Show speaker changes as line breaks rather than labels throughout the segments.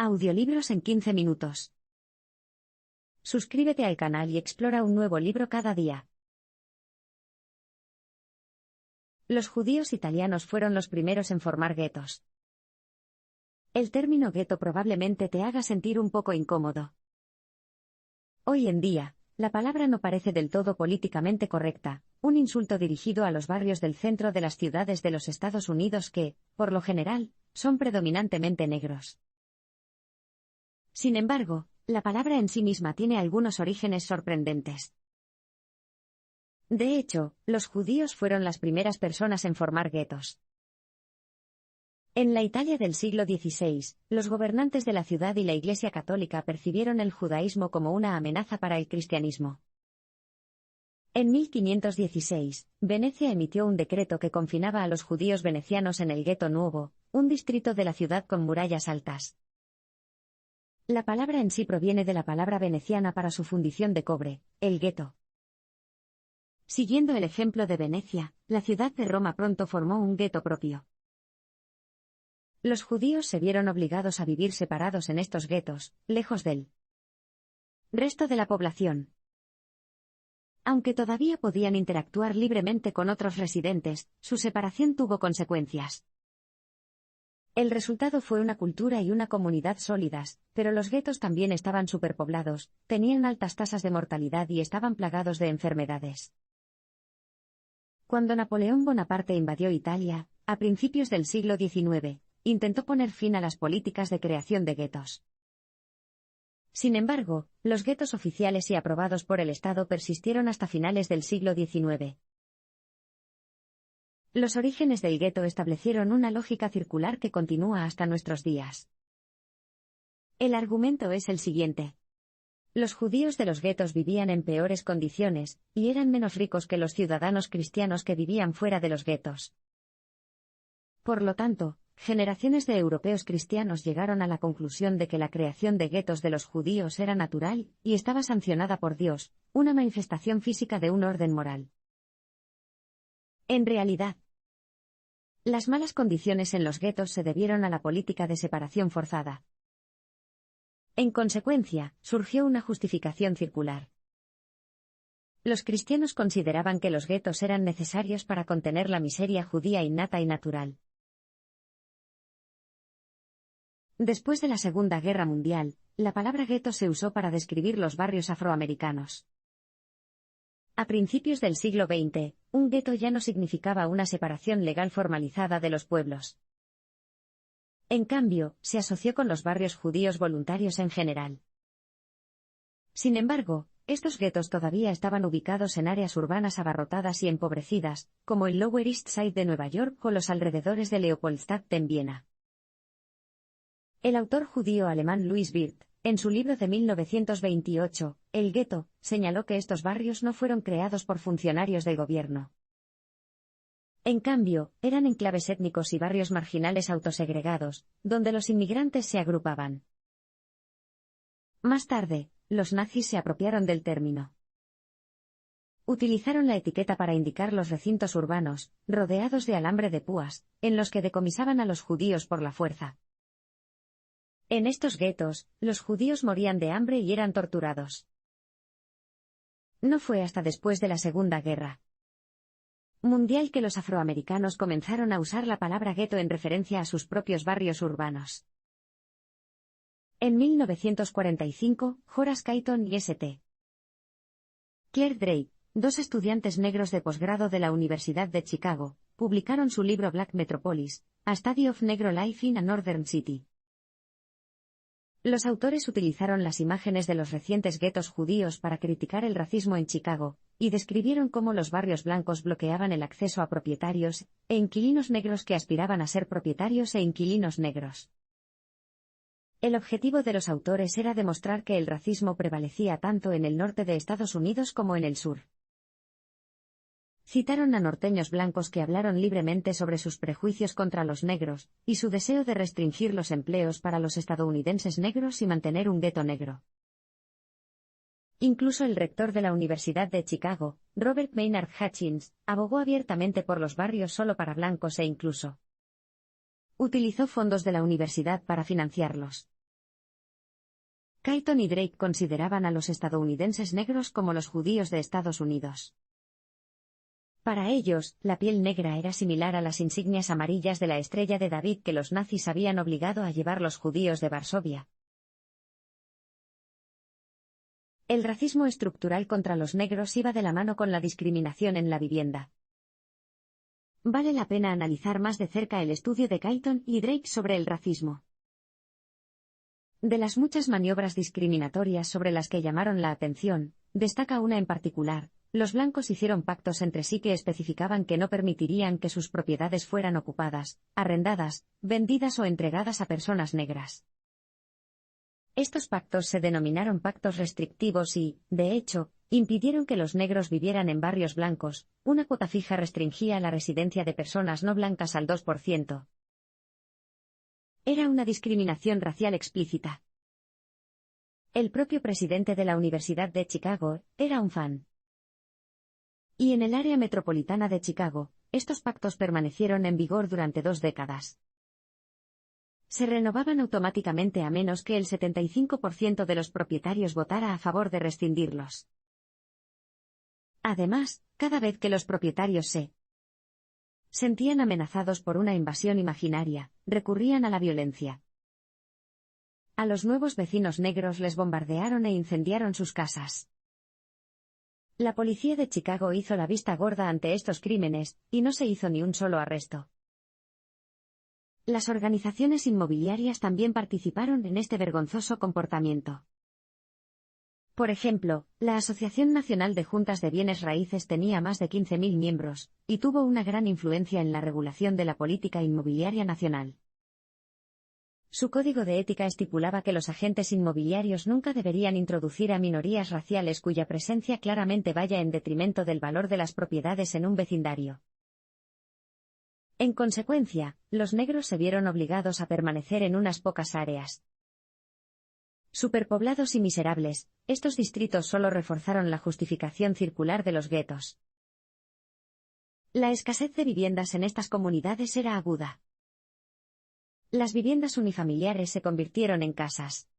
Audiolibros en 15 minutos. Suscríbete al canal y explora un nuevo libro cada día. Los judíos italianos fueron los primeros en formar guetos. El término gueto probablemente te haga sentir un poco incómodo. Hoy en día, la palabra no parece del todo políticamente correcta, un insulto dirigido a los barrios del centro de las ciudades de los Estados Unidos que, por lo general, son predominantemente negros. Sin embargo, la palabra en sí misma tiene algunos orígenes sorprendentes. De hecho, los judíos fueron las primeras personas en formar guetos. En la Italia del siglo XVI, los gobernantes de la ciudad y la Iglesia católica percibieron el judaísmo como una amenaza para el cristianismo. En 1516, Venecia emitió un decreto que confinaba a los judíos venecianos en el Ghetto Nuovo, un distrito de la ciudad con murallas altas. La palabra en sí proviene de la palabra veneciana para su fundición de cobre, el gueto. Siguiendo el ejemplo de Venecia, la ciudad de Roma pronto formó un gueto propio. Los judíos se vieron obligados a vivir separados en estos guetos, lejos del resto de la población. Aunque todavía podían interactuar libremente con otros residentes, su separación tuvo consecuencias. El resultado fue una cultura y una comunidad sólidas, pero los guetos también estaban superpoblados, tenían altas tasas de mortalidad y estaban plagados de enfermedades. Cuando Napoleón Bonaparte invadió Italia, a principios del siglo XIX, intentó poner fin a las políticas de creación de guetos. Sin embargo, los guetos oficiales y aprobados por el Estado persistieron hasta finales del siglo XIX. Los orígenes del gueto establecieron una lógica circular que continúa hasta nuestros días. El argumento es el siguiente. Los judíos de los guetos vivían en peores condiciones, y eran menos ricos que los ciudadanos cristianos que vivían fuera de los guetos. Por lo tanto, generaciones de europeos cristianos llegaron a la conclusión de que la creación de guetos de los judíos era natural, y estaba sancionada por Dios, una manifestación física de un orden moral. En realidad, las malas condiciones en los guetos se debieron a la política de separación forzada. En consecuencia, surgió una justificación circular. Los cristianos consideraban que los guetos eran necesarios para contener la miseria judía innata y natural. Después de la Segunda Guerra Mundial, la palabra gueto se usó para describir los barrios afroamericanos. A principios del siglo XX, un gueto ya no significaba una separación legal formalizada de los pueblos. En cambio, se asoció con los barrios judíos voluntarios en general. Sin embargo, estos guetos todavía estaban ubicados en áreas urbanas abarrotadas y empobrecidas, como el Lower East Side de Nueva York o los alrededores de Leopoldstadt en Viena. El autor judío alemán Louis Wirth, en su libro de 1928, El gueto, señaló que estos barrios no fueron creados por funcionarios del gobierno. En cambio, eran enclaves étnicos y barrios marginales autosegregados, donde los inmigrantes se agrupaban. Más tarde, los nazis se apropiaron del término. Utilizaron la etiqueta para indicar los recintos urbanos, rodeados de alambre de púas, en los que decomisaban a los judíos por la fuerza. En estos guetos, los judíos morían de hambre y eran torturados. No fue hasta después de la Segunda Guerra Mundial que los afroamericanos comenzaron a usar la palabra gueto en referencia a sus propios barrios urbanos. En 1945, Horace Cayton y St. Clair Drake, dos estudiantes negros de posgrado de la Universidad de Chicago, publicaron su libro Black Metropolis, A Study of Negro Life in a Northern City. Los autores utilizaron las imágenes de los recientes guetos judíos para criticar el racismo en Chicago, y describieron cómo los barrios blancos bloqueaban el acceso a propietarios e inquilinos negros que aspiraban a ser propietarios e inquilinos negros. El objetivo de los autores era demostrar que el racismo prevalecía tanto en el norte de Estados Unidos como en el sur. Citaron a norteños blancos que hablaron libremente sobre sus prejuicios contra los negros, y su deseo de restringir los empleos para los estadounidenses negros y mantener un gueto negro. Incluso el rector de la Universidad de Chicago, Robert Maynard Hutchins, abogó abiertamente por los barrios solo para blancos e incluso utilizó fondos de la universidad para financiarlos. Clayton y Drake consideraban a los estadounidenses negros como los judíos de Estados Unidos. Para ellos, la piel negra era similar a las insignias amarillas de la estrella de David que los nazis habían obligado a llevar los judíos de Varsovia. El racismo estructural contra los negros iba de la mano con la discriminación en la vivienda. Vale la pena analizar más de cerca el estudio de Clayton y Drake sobre el racismo. De las muchas maniobras discriminatorias sobre las que llamaron la atención, destaca una en particular: los blancos hicieron pactos entre sí que especificaban que no permitirían que sus propiedades fueran ocupadas, arrendadas, vendidas o entregadas a personas negras. Estos pactos se denominaron pactos restrictivos y, de hecho, impidieron que los negros vivieran en barrios blancos. Una cuota fija restringía la residencia de personas no blancas al 2%. Era una discriminación racial explícita. El propio presidente de la Universidad de Chicago era un fan. Y en el área metropolitana de Chicago, estos pactos permanecieron en vigor durante 2 décadas. Se renovaban automáticamente a menos que el 75% de los propietarios votara a favor de rescindirlos. Además, cada vez que los propietarios se sentían amenazados por una invasión imaginaria, recurrían a la violencia. A los nuevos vecinos negros les bombardearon e incendiaron sus casas. La policía de Chicago hizo la vista gorda ante estos crímenes, y no se hizo ni un solo arresto. Las organizaciones inmobiliarias también participaron en este vergonzoso comportamiento. Por ejemplo, la Asociación Nacional de Juntas de Bienes Raíces tenía más de 15.000 miembros, y tuvo una gran influencia en la regulación de la política inmobiliaria nacional. Su código de ética estipulaba que los agentes inmobiliarios nunca deberían introducir a minorías raciales cuya presencia claramente vaya en detrimento del valor de las propiedades en un vecindario. En consecuencia, los negros se vieron obligados a permanecer en unas pocas áreas superpoblados y miserables. Estos distritos solo reforzaron la justificación circular de los guetos. La escasez de viviendas en estas comunidades era aguda. Las viviendas unifamiliares se convirtieron en casas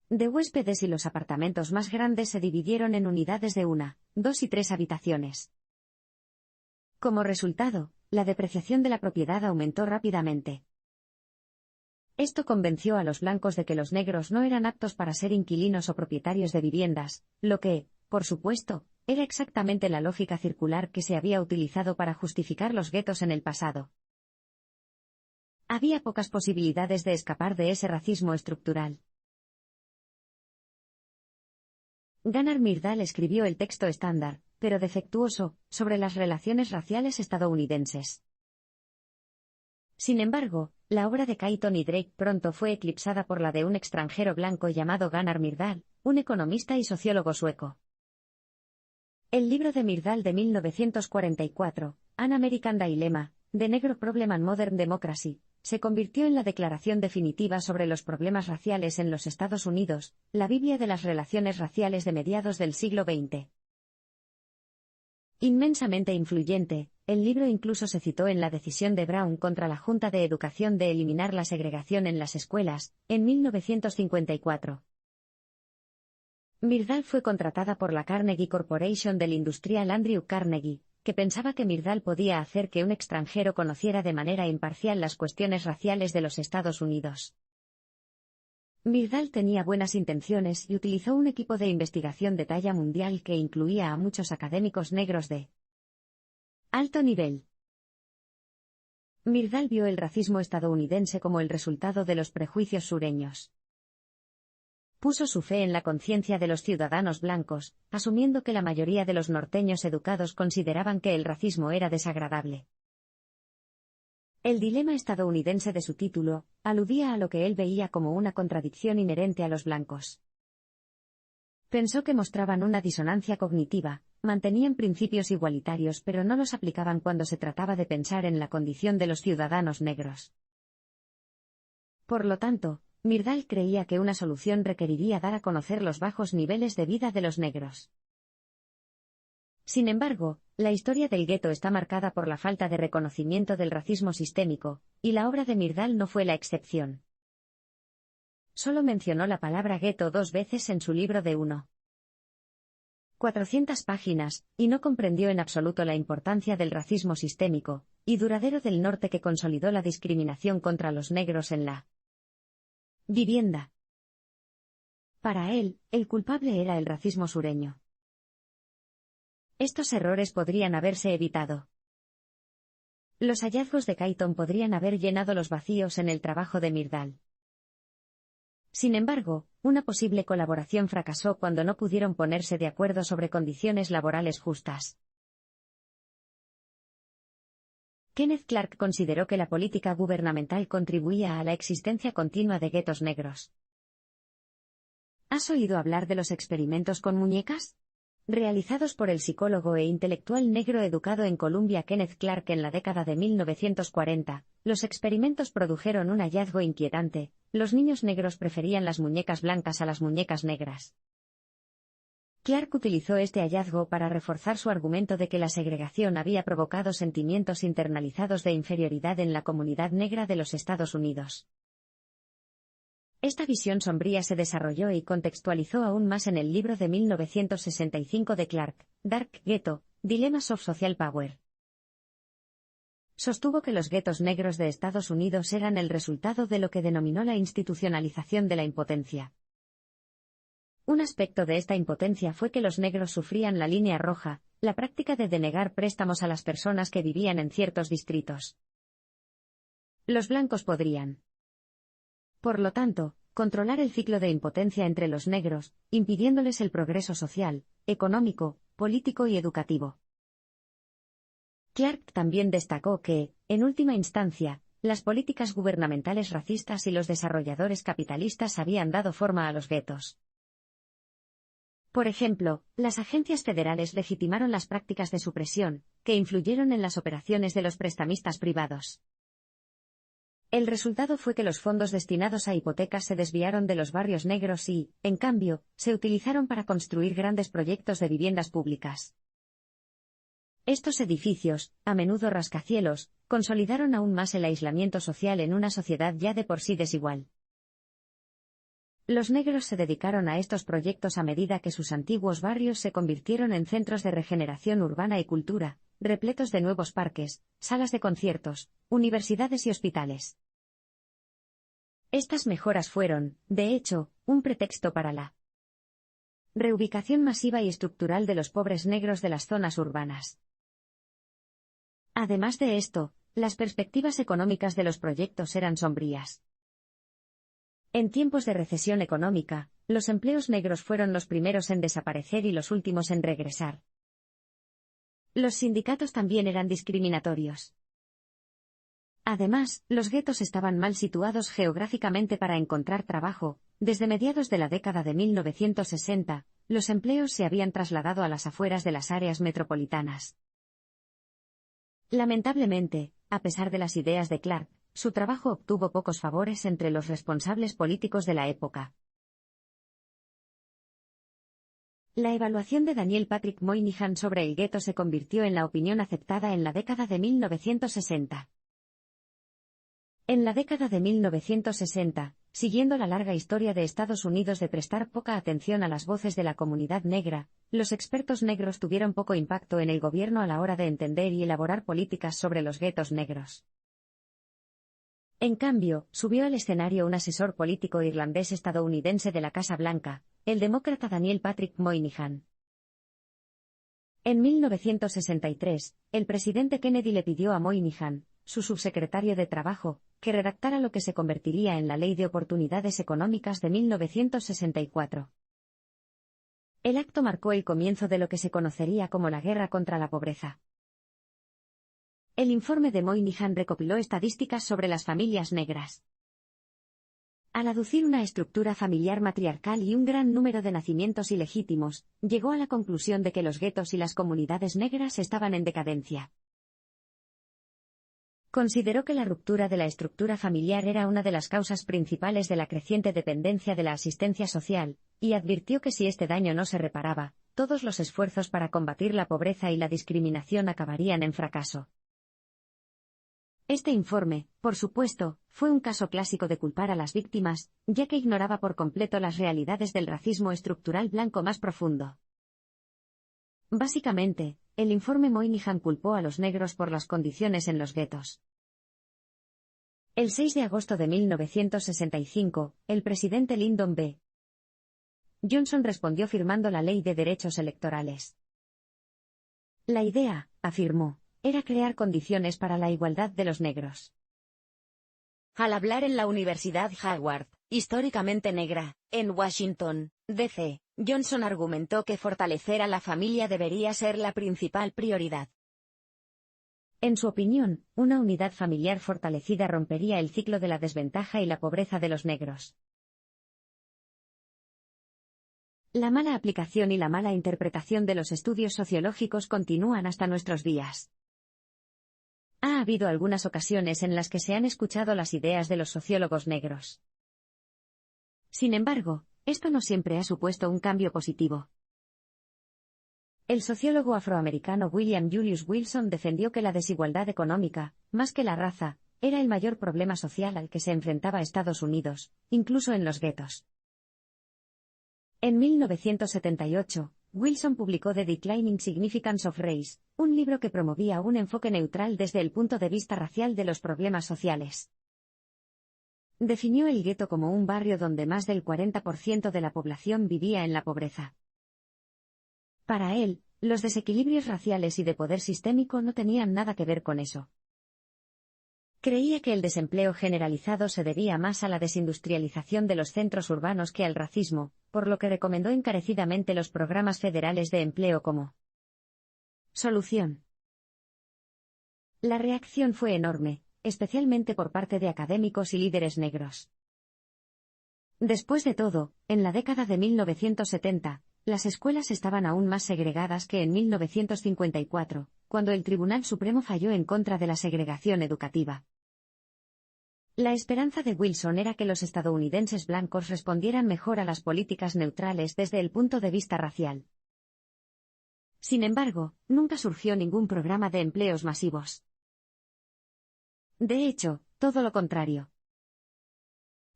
de huéspedes y los apartamentos más grandes se dividieron en unidades de 1, 2 y 3 habitaciones. Como resultado, la depreciación de la propiedad aumentó rápidamente. Esto convenció a los blancos de que los negros no eran aptos para ser inquilinos o propietarios de viviendas, lo que, por supuesto, era exactamente la lógica circular que se había utilizado para justificar los guetos en el pasado. Había pocas posibilidades de escapar de ese racismo estructural. Gunnar Myrdal escribió el texto estándar, pero defectuoso, sobre las relaciones raciales estadounidenses. Sin embargo, la obra de Clayton y Drake pronto fue eclipsada por la de un extranjero blanco llamado Gunnar Myrdal, un economista y sociólogo sueco. El libro de Myrdal de 1944, An American Dilemma, The Negro Problem and Modern Democracy, se convirtió en la declaración definitiva sobre los problemas raciales en los Estados Unidos, la Biblia de las relaciones raciales de mediados del siglo XX. Inmensamente influyente, el libro incluso se citó en la decisión de Brown contra la Junta de Educación de eliminar la segregación en las escuelas, en 1954. Myrdal fue contratada por la Carnegie Corporation del industrial Andrew Carnegie, que pensaba que Myrdal podía hacer que un extranjero conociera de manera imparcial las cuestiones raciales de los Estados Unidos. Myrdal tenía buenas intenciones y utilizó un equipo de investigación de talla mundial que incluía a muchos académicos negros de alto nivel. Myrdal vio el racismo estadounidense como el resultado de los prejuicios sureños. Puso su fe en la conciencia de los ciudadanos blancos, asumiendo que la mayoría de los norteños educados consideraban que el racismo era desagradable. El dilema estadounidense de su título aludía a lo que él veía como una contradicción inherente a los blancos. Pensó que mostraban una disonancia cognitiva, mantenían principios igualitarios pero no los aplicaban cuando se trataba de pensar en la condición de los ciudadanos negros. Por lo tanto, Myrdal creía que una solución requeriría dar a conocer los bajos niveles de vida de los negros. Sin embargo, la historia del gueto está marcada por la falta de reconocimiento del racismo sistémico, y la obra de Myrdal no fue la excepción. Solo mencionó la palabra gueto 2 veces en su libro de 400 páginas, y no comprendió en absoluto la importancia del racismo sistémico y duradero del norte que consolidó la discriminación contra los negros en la vivienda. Para él, el culpable era el racismo sureño. Estos errores podrían haberse evitado. Los hallazgos de Cayton podrían haber llenado los vacíos en el trabajo de Myrdal. Sin embargo, una posible colaboración fracasó cuando no pudieron ponerse de acuerdo sobre condiciones laborales justas. Kenneth Clark consideró que la política gubernamental contribuía a la existencia continua de guetos negros. ¿Has oído hablar de los experimentos con muñecas? Realizados por el psicólogo e intelectual negro educado en Columbia Kenneth Clark en la década de 1940, los experimentos produjeron un hallazgo inquietante: los niños negros preferían las muñecas blancas a las muñecas negras. Clark utilizó este hallazgo para reforzar su argumento de que la segregación había provocado sentimientos internalizados de inferioridad en la comunidad negra de los Estados Unidos. Esta visión sombría se desarrolló y contextualizó aún más en el libro de 1965 de Clark, Dark Ghetto: Dilemmas of Social Power. Sostuvo que los guetos negros de Estados Unidos eran el resultado de lo que denominó la institucionalización de la impotencia. Un aspecto de esta impotencia fue que los negros sufrían la línea roja, la práctica de denegar préstamos a las personas que vivían en ciertos distritos. Los blancos podrían, por lo tanto, controlar el ciclo de impotencia entre los negros, impidiéndoles el progreso social, económico, político y educativo. Clark también destacó que, en última instancia, las políticas gubernamentales racistas y los desarrolladores capitalistas habían dado forma a los guetos. Por ejemplo, las agencias federales legitimaron las prácticas de supresión, que influyeron en las operaciones de los prestamistas privados. El resultado fue que los fondos destinados a hipotecas se desviaron de los barrios negros y, en cambio, se utilizaron para construir grandes proyectos de viviendas públicas. Estos edificios, a menudo rascacielos, consolidaron aún más el aislamiento social en una sociedad ya de por sí desigual. Los negros se dedicaron a estos proyectos a medida que sus antiguos barrios se convirtieron en centros de regeneración urbana y cultura, repletos de nuevos parques, salas de conciertos, universidades y hospitales. Estas mejoras fueron, de hecho, un pretexto para la reubicación masiva y estructural de los pobres negros de las zonas urbanas. Además de esto, las perspectivas económicas de los proyectos eran sombrías. En tiempos de recesión económica, los empleos negros fueron los primeros en desaparecer y los últimos en regresar. Los sindicatos también eran discriminatorios. Además, los guetos estaban mal situados geográficamente para encontrar trabajo. Desde mediados de la década de 1960, los empleos se habían trasladado a las afueras de las áreas metropolitanas. Lamentablemente, a pesar de las ideas de Clark, su trabajo obtuvo pocos favores entre los responsables políticos de la época. La evaluación de Daniel Patrick Moynihan sobre el gueto se convirtió en la opinión aceptada en la década de 1960. En la década de 1960, siguiendo la larga historia de Estados Unidos de prestar poca atención a las voces de la comunidad negra, los expertos negros tuvieron poco impacto en el gobierno a la hora de entender y elaborar políticas sobre los guetos negros. En cambio, subió al escenario un asesor político irlandés-estadounidense de la Casa Blanca, el demócrata Daniel Patrick Moynihan. En 1963, el presidente Kennedy le pidió a Moynihan, su subsecretario de Trabajo, que redactara lo que se convertiría en la Ley de Oportunidades Económicas de 1964. El acto marcó el comienzo de lo que se conocería como la guerra contra la pobreza. El informe de Moynihan recopiló estadísticas sobre las familias negras. Al aducir una estructura familiar matriarcal y un gran número de nacimientos ilegítimos, llegó a la conclusión de que los guetos y las comunidades negras estaban en decadencia. Consideró que la ruptura de la estructura familiar era una de las causas principales de la creciente dependencia de la asistencia social, y advirtió que si este daño no se reparaba, todos los esfuerzos para combatir la pobreza y la discriminación acabarían en fracaso. Este informe, por supuesto, fue un caso clásico de culpar a las víctimas, ya que ignoraba por completo las realidades del racismo estructural blanco más profundo. Básicamente, el informe Moynihan culpó a los negros por las condiciones en los guetos. El 6 de agosto de 1965, el presidente Lyndon B. Johnson respondió firmando la Ley de Derechos Electorales. La idea, afirmó, era crear condiciones para la igualdad de los negros. Al hablar en la Universidad Howard, históricamente negra, en Washington, D.C., Johnson argumentó que fortalecer a la familia debería ser la principal prioridad. En su opinión, una unidad familiar fortalecida rompería el ciclo de la desventaja y la pobreza de los negros. La mala aplicación y la mala interpretación de los estudios sociológicos continúan hasta nuestros días. Ha habido algunas ocasiones en las que se han escuchado las ideas de los sociólogos negros. Sin embargo, esto no siempre ha supuesto un cambio positivo. El sociólogo afroamericano William Julius Wilson defendió que la desigualdad económica, más que la raza, era el mayor problema social al que se enfrentaba Estados Unidos, incluso en los guetos. En 1978, Wilson publicó The Declining Significance of Race, un libro que promovía un enfoque neutral desde el punto de vista racial de los problemas sociales. Definió el gueto como un barrio donde más del 40% de la población vivía en la pobreza. Para él, los desequilibrios raciales y de poder sistémico no tenían nada que ver con eso. Creía que el desempleo generalizado se debía más a la desindustrialización de los centros urbanos que al racismo, por lo que recomendó encarecidamente los programas federales de empleo como solución. La reacción fue enorme, especialmente por parte de académicos y líderes negros. Después de todo, en la década de 1970, las escuelas estaban aún más segregadas que en 1954, cuando el Tribunal Supremo falló en contra de la segregación educativa. La esperanza de Wilson era que los estadounidenses blancos respondieran mejor a las políticas neutrales desde el punto de vista racial. Sin embargo, nunca surgió ningún programa de empleos masivos. De hecho, todo lo contrario.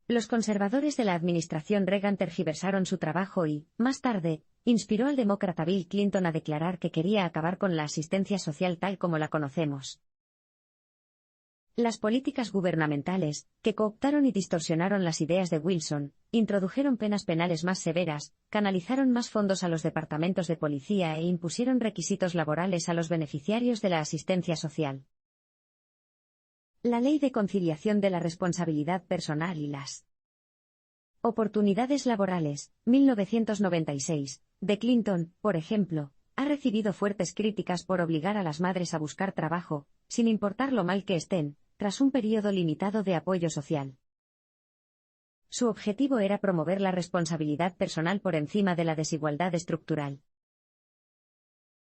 Los conservadores de la administración Reagan tergiversaron su trabajo y, más tarde, inspiró al demócrata Bill Clinton a declarar que quería acabar con la asistencia social tal como la conocemos. Las políticas gubernamentales, que cooptaron y distorsionaron las ideas de Wilson, introdujeron penas penales más severas, canalizaron más fondos a los departamentos de policía e impusieron requisitos laborales a los beneficiarios de la asistencia social. La Ley de Conciliación de la Responsabilidad Personal y las Oportunidades Laborales, 1996, de Clinton, por ejemplo, ha recibido fuertes críticas por obligar a las madres a buscar trabajo, sin importar lo mal que estén, tras un periodo limitado de apoyo social. Su objetivo era promover la responsabilidad personal por encima de la desigualdad estructural.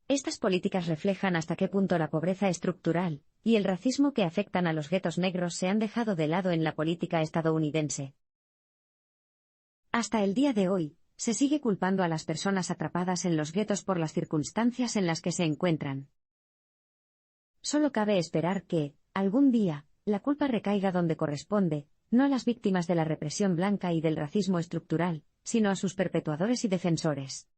Estas políticas reflejan hasta qué punto la pobreza estructural y el racismo que afectan a los guetos negros se han dejado de lado en la política estadounidense. Hasta el día de hoy, se sigue culpando a las personas atrapadas en los guetos por las circunstancias en las que se encuentran. Solo cabe esperar que, algún día, la culpa recaiga donde corresponde, no a las víctimas de la represión blanca y del racismo estructural, sino a sus perpetuadores y defensores.